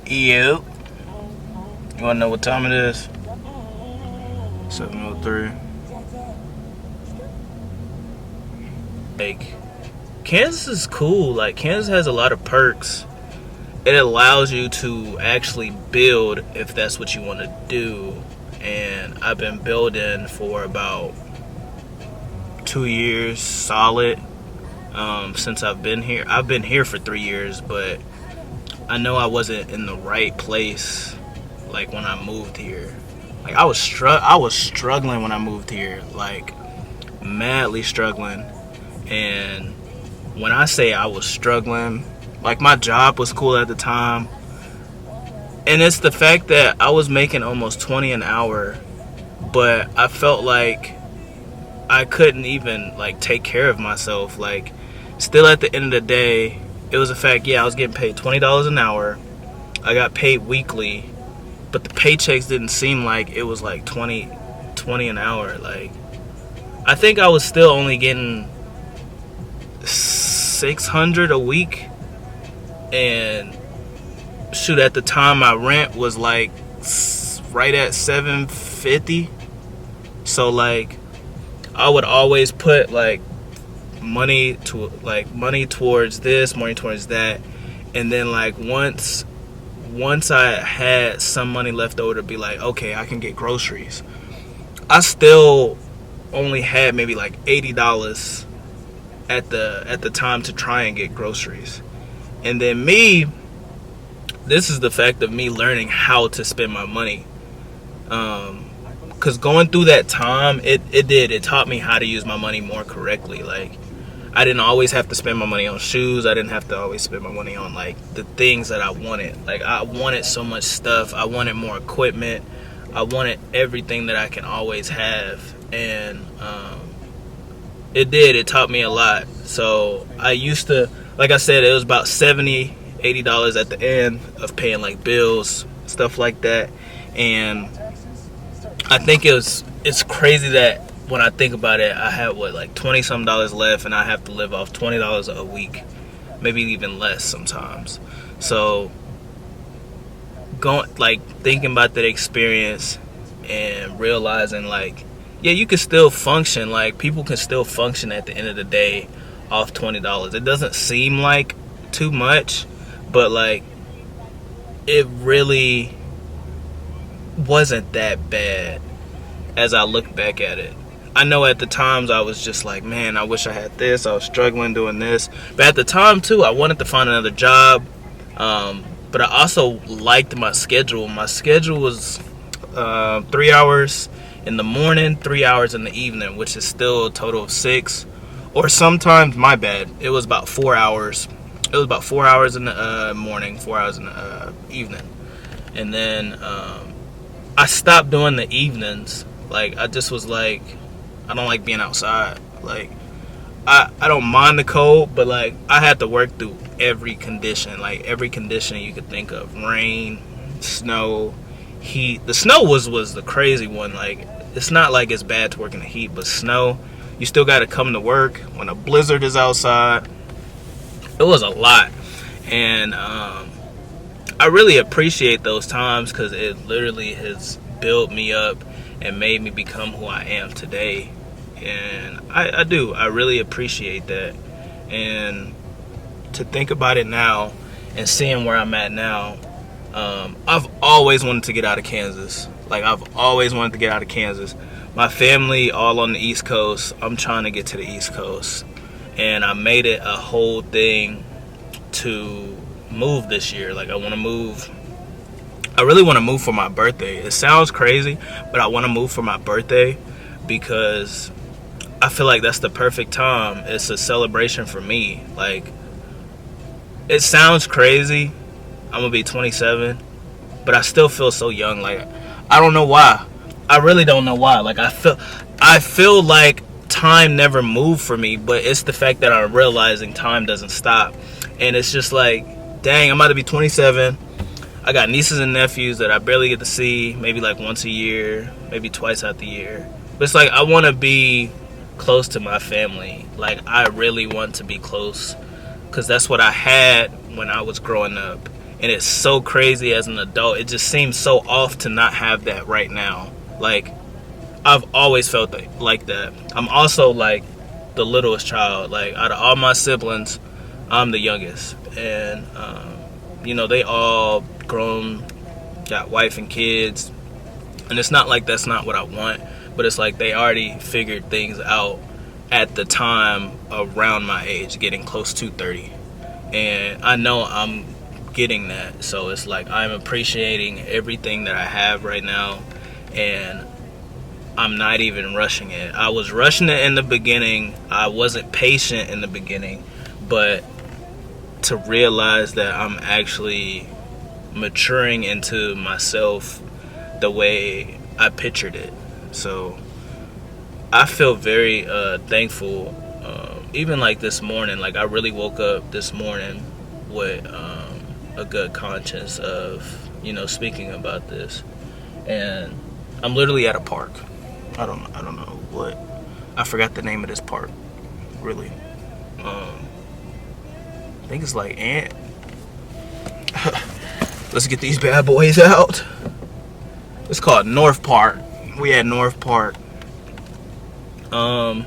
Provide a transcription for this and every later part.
You wanna know what time it is? 7:03. Like, Kansas is cool. Like, Kansas has a lot of perks. It allows you to actually build if that's what you want to do. And I've been building for about 2 years solid since I've been here. I've been here for 3 years, but I know I wasn't in the right place like when I moved here. Like I was struggling when I moved here, like madly struggling. And when I say I was struggling, like my job was cool at the time. And it's the fact that I was making almost 20 an hour, but I felt like I couldn't even like take care of myself. Like still at the end of the day, it was a fact, yeah, I was getting paid $20 an hour. I got paid weekly, but the paychecks didn't seem like it was like 20 an hour. Like I think I was still only getting 600 a week, and shoot, at the time my rent was like right at 750. So like I would always put like money towards this, money towards that, and then like once I had some money left over to be like, okay, I can get groceries, I still only had maybe like $80 at the time to try and get groceries. And then this is the fact of me learning how to spend my money. Because going through that time, it taught me how to use my money more correctly. Like I didn't always have to spend my money on shoes. I didn't have to always spend my money on like the things that I wanted. Like I wanted so much stuff. I wanted more equipment. I wanted everything that I can always have. And it taught me a lot. So I used to, like I said, it was about $70-$80 at the end of paying like bills, stuff like that. And I think it's crazy that when I think about it, I had like 20 some dollars left, and I have to live off $20 a week, maybe even less sometimes. So thinking about that experience and realizing like, yeah, you can still function. Like people can still function at the end of the day off $20. It doesn't seem like too much, but like it really wasn't that bad as I look back at it. I know at the times I was just like, man, I wish I had this. I was struggling doing this. But at the time too, I wanted to find another job. But I also liked my schedule. My schedule was 3 hours in the morning, 3 hours in the evening, which is still a total of 6. Or sometimes, my bad, it was about 4 hours. It was about 4 hours in the morning, 4 hours in the evening. And then I stopped doing the evenings. Like I just was like, I don't like being outside. Like I don't mind the cold, but like I had to work through every condition, like every condition you could think of. Rain, snow, heat. The snow was the crazy one. Like it's not like it's bad to work in the heat, but snow, you still got to come to work when a blizzard is outside. It was a lot. And I really appreciate those times because it literally has built me up and made me become who I am today. And I do. I really appreciate that. And to think about it now and seeing where I'm at now, I've always wanted to get out of Kansas. Like, I've always wanted to get out of Kansas. My family all on the East Coast. I'm trying to get to the East Coast. And I made it a whole thing to move this year. Like, I want to move. I really want to move for my birthday. It sounds crazy, but I want to move for my birthday because I feel like that's the perfect time. It's a celebration for me. Like, it sounds crazy. I'm gonna be 27, but I still feel so young. Like, I don't know why. I really don't know why. Like, I feel like time never moved for me, but it's the fact that I'm realizing time doesn't stop. And it's just like, dang, I'm about to be 27. I got nieces and nephews that I barely get to see, maybe like once a year, maybe twice out the year. But it's like, I want to be close to my family. Like, I really want to be close because that's what I had when I was growing up. And it's so crazy as an adult. It just seems so off to not have that right now. Like, I've always felt like that. I'm also like the littlest child. Like, out of all my siblings, I'm the youngest. And, they all grown, got wife and kids. And it's not like that's not what I want, but it's like they already figured things out at the time around my age, getting close to 30. And I know I'm getting that. So it's like I'm appreciating everything that I have right now, and I'm not even rushing it. I was rushing it in the beginning. I wasn't patient in the beginning, but to realize that I'm actually maturing into myself the way I pictured it. So I feel very thankful. Even like this morning, like I really woke up this morning with a good conscience of speaking about this. And I'm literally at a park. I don't know what. I forgot the name of this park. Really. I think it's like Ant. Let's get these bad boys out. It's called North Park. We at North Park. I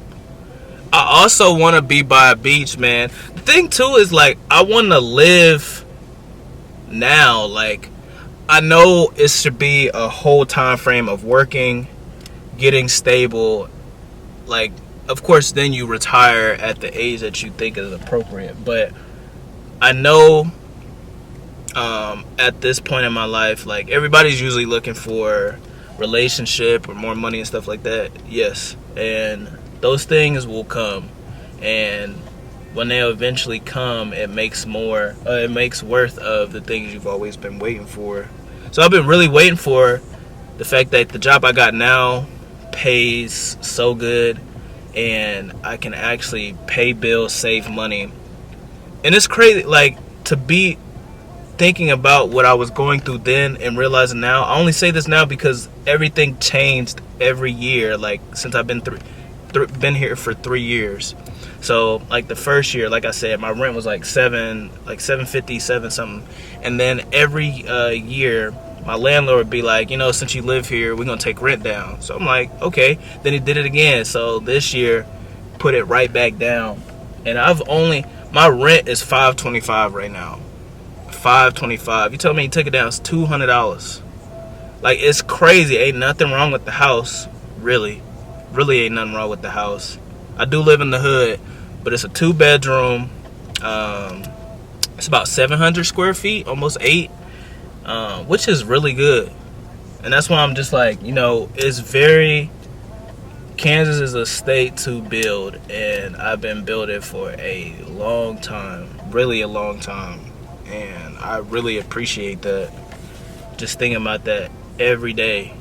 also want to be by a beach, man. The thing too is like I want to live now. Like, I know it should be a whole time frame of working, getting stable. Like, of course, then you retire at the age that you think is appropriate. But I know at this point in my life, like, everybody's usually looking for relationship or more money and stuff like that. Yes, and those things will come, and when they eventually come, it makes worth of the things you've always been waiting for. So I've been really waiting for the fact that the job I got now pays so good, and I can actually pay bills, save money. And it's crazy, like, to be thinking about what I was going through then and realizing now. I only say this now because everything changed every year, like, since I've been been here for 3 years. So like the first year, like I said, my rent was like $750 something, and then every year my landlord would be like, since you live here, we're gonna take rent down. So I'm like, okay. Then he did it again. So this year put it right back down, and my rent is $525 right now. $525. You tell me he took it down, it's $200. Like, it's crazy. Ain't nothing wrong with the house, really ain't nothing wrong with the house. I do live in the hood, but it's a 2-bedroom. It's about 700 square feet, almost 8, which is really good. And that's why I'm just like, Kansas is a state to build, and I've been building for a long time, really a long time, and I really appreciate that. Just thinking about that every day.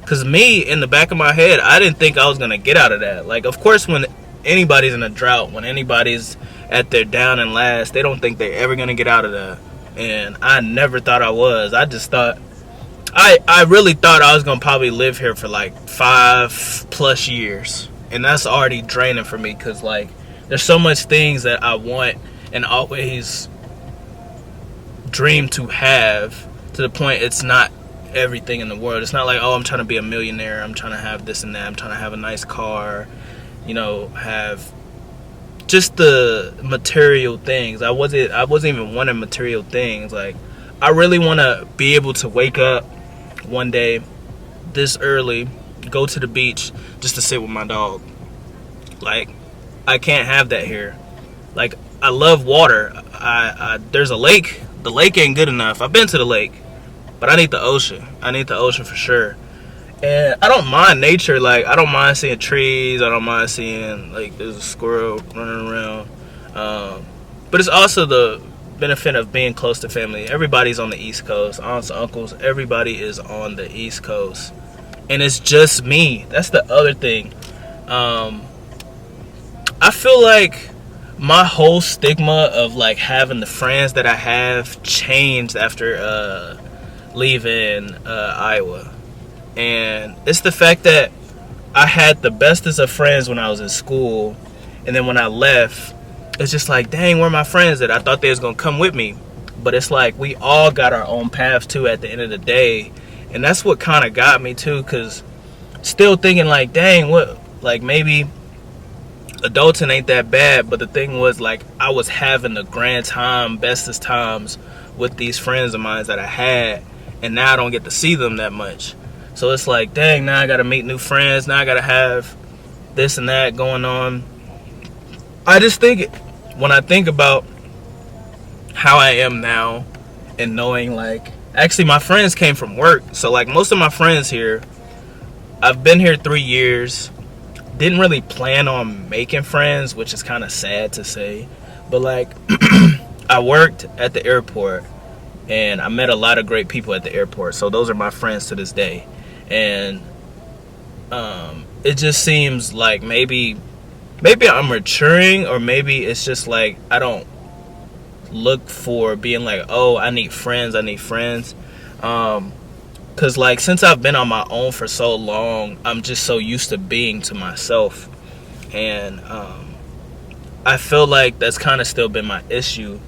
Because me, in the back of my head, I didn't think I was going to get out of that. Like, of course, when anybody's in a drought, when anybody's at their down and last, they don't think they're ever going to get out of that. And I never thought I was. I just thought, I really thought I was going to probably live here for like 5+ years. And that's already draining for me because, like, there's so much things that I want and always dream to have, to the point it's not everything in the world. It's not like, oh, I'm trying to be a millionaire, I'm trying to have this and that, I'm trying to have a nice car, have just the material things. I wasn't even wanting material things. Like, I really want to be able to wake up one day this early, go to the beach just to sit with my dog. Like, I can't have that here. Like, I love water. There's a lake. The lake ain't good enough. I've been to the lake, but I need the ocean. I need the ocean for sure. And I don't mind nature. Like, I don't mind seeing trees. I don't mind seeing, like, there's a squirrel running around. But it's also the benefit of being close to family. Everybody's on the East Coast. Aunts, uncles, everybody is on the East Coast. And it's just me. That's the other thing. I feel like my whole stigma of, like, having the friends that I have changed after leaving Iowa. And it's the fact that I had the bestest of friends when I was in school, and then when I left, it's just like, dang, where are my friends at? I thought they was gonna come with me. But it's like we all got our own paths too at the end of the day. And that's what kind of got me too, because still thinking like, dang, what, like maybe adulting ain't that bad. But the thing was, like, I was having the grand time, bestest times with these friends of mine that I had, and now I don't get to see them that much. So it's like, dang, now I gotta meet new friends, now I gotta have this and that going on. I just think, when I think about how I am now, and knowing, like, actually my friends came from work. So like most of my friends here, I've been here 3 years. Didn't really plan on making friends, which is kind of sad to say. But like, I worked at the airport, and I met a lot of great people at the airport. So those are my friends to this day. And it just seems like maybe I'm maturing, or maybe it's just like I don't look for being like, oh, I need friends. Because like, since I've been on my own for so long, I'm just so used to being to myself. And I feel like that's kind of still been my issue,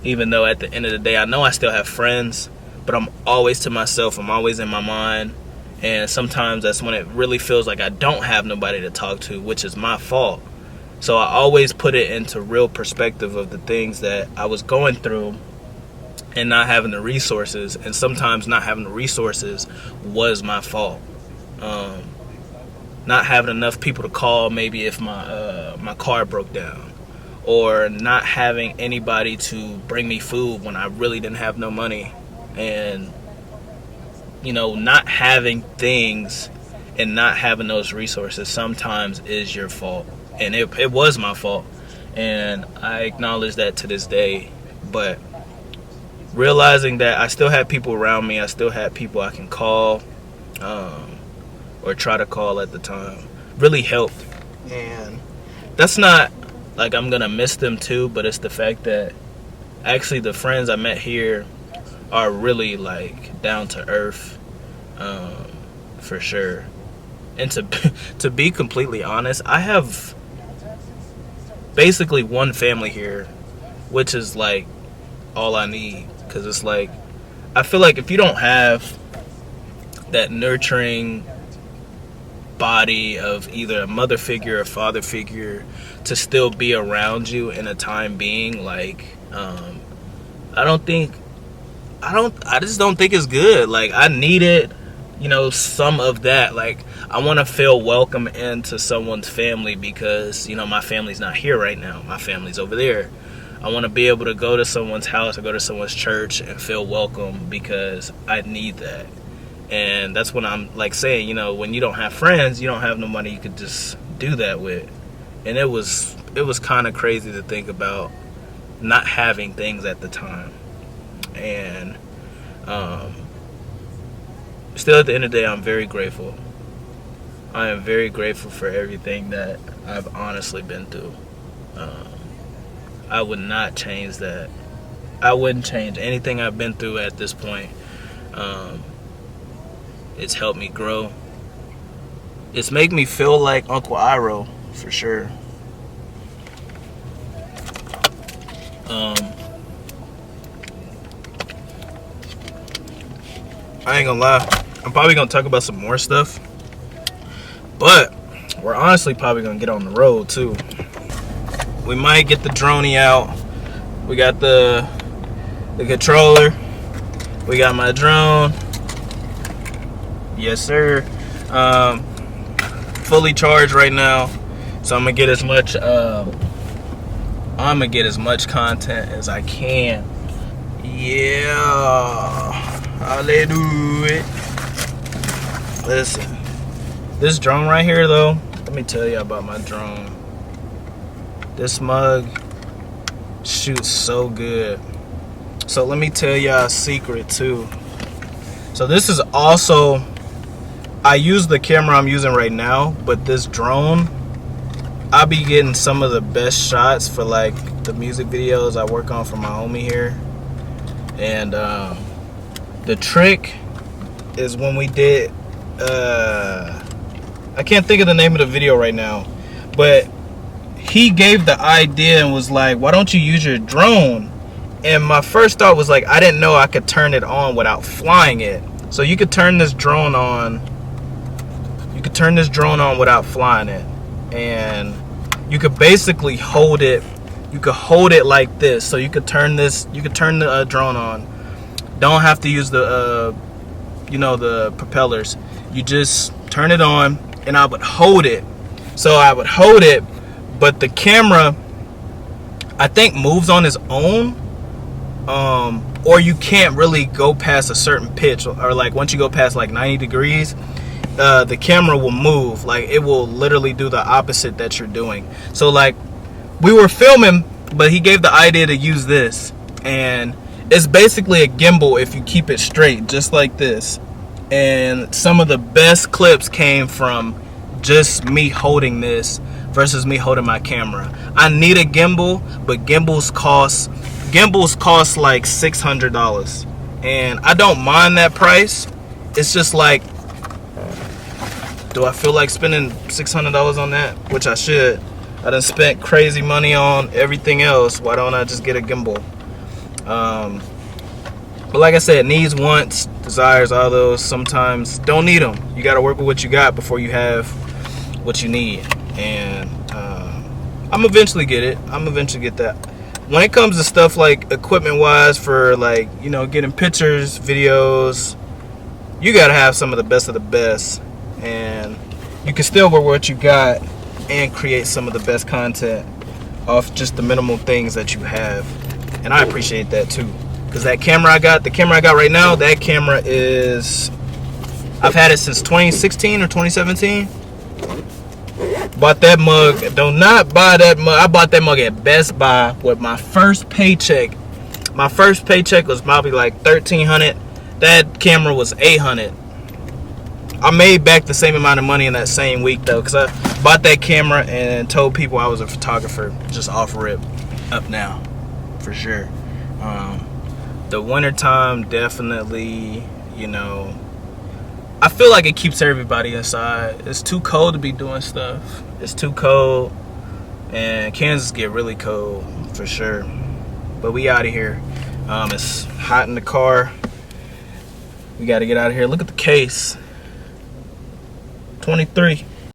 even though at the end of the day I know I still have friends, but I'm always to myself. I'm always in my mind. And sometimes that's when it really feels like I don't have nobody to talk to, which is my fault. So I always put it into real perspective of the things that I was going through, and not having the resources. And sometimes not having the resources was my fault. Not having enough people to call maybe if my car broke down, or not having anybody to bring me food when I really didn't have no money. And you know, not having things and not having those resources sometimes is your fault. And it was my fault. And I acknowledge that to this day. But realizing that I still had people around me, I still had people I can call, or try to call at the time, really helped. And that's not like I'm going to miss them too, but it's the fact that actually the friends I met here are really like down to earth, for sure. And to be completely honest, I have basically one family here, which is like all I need. Because it's like, I feel like if you don't have that nurturing body of either a mother figure or father figure to still be around you in a time being, like, I just don't think it's good. Like, I needed, you know, some of that. Like, I want to feel welcome into someone's family, because, you know, my family's not here right now. My family's over there. I want to be able to go to someone's house or go to someone's church and feel welcome, because I need that. And that's what I'm like saying, you know, when you don't have friends, you don't have nobody you could just do that with. And it was kind of crazy to think about not having things at the time. And still, at the end of the day, I'm very grateful. I am very grateful for everything that I've honestly been through. I would not change that. I wouldn't change anything I've been through at this point. It's helped me grow. It's made me feel like Uncle Iroh, for sure. I ain't gonna lie, I'm probably gonna talk about some more stuff, but we're honestly probably gonna get on the road too. We might get the droney out. We got the controller. We got my drone. Yes, sir. Fully charged right now, so I'm gonna get as much content as I can. Yeah, hallelujah. Listen, this drone right here, though. Let me tell you about my drone. This mug shoots so good. So let me tell y'all a secret too. So this is also, I use the camera I'm using right now, but this drone, I be getting some of the best shots for like the music videos I work on for my homie here. And the trick is when we did, I can't think of the name of the video right now, but he gave the idea and was like, why don't you use your drone And my first thought was like, I didn't know I could turn it on without flying it. So you could turn this drone on. You could turn this drone on without flying it, and you could basically hold it. You could hold it like this. So you could turn this. You could turn the drone on. Don't have to use the the propellers. You just turn it on, and I would hold it. So I would hold it, but the camera, I think, moves on its own. Or you can't really go past a certain pitch, or like once you go past like 90 degrees, the camera will move. Like it will literally do the opposite that you're doing. So like we were filming, but he gave the idea to use this, and it's basically a gimbal if you keep it straight, just like this. And some of the best clips came from just me holding this versus me holding my camera. I need a gimbal, but gimbals cost like $600, and I don't mind that price. It's just like, do I feel like spending $600 on that? Which I should. I done spent crazy money on everything else. Why don't I just get a gimbal? But like I said, needs, wants, desires, all those sometimes don't need them. You got to work with what you got before you have what you need. And I'm eventually get it. I'm eventually get that. When it comes to stuff like equipment wise for like, getting pictures, videos, you got to have some of the best. And you can still work with what you got and create some of the best content off just the minimal things that you have. And I appreciate that too. Because the camera I got right now, that camera is, I've had it since 2016 or 2017. Bought that mug. Do not buy that mug. I bought that mug at Best Buy with my first paycheck. My first paycheck was probably like $1,300. That camera was $800. I made back the same amount of money in that same week though, because I bought that camera and told people I was a photographer. Just off rip, up now, for sure. The wintertime definitely, I feel like it keeps everybody inside. It's too cold to be doing stuff. It's too cold, and Kansas get really cold for sure. But we out of here. It's hot in the car. We got to get out of here. Look at the case. 23.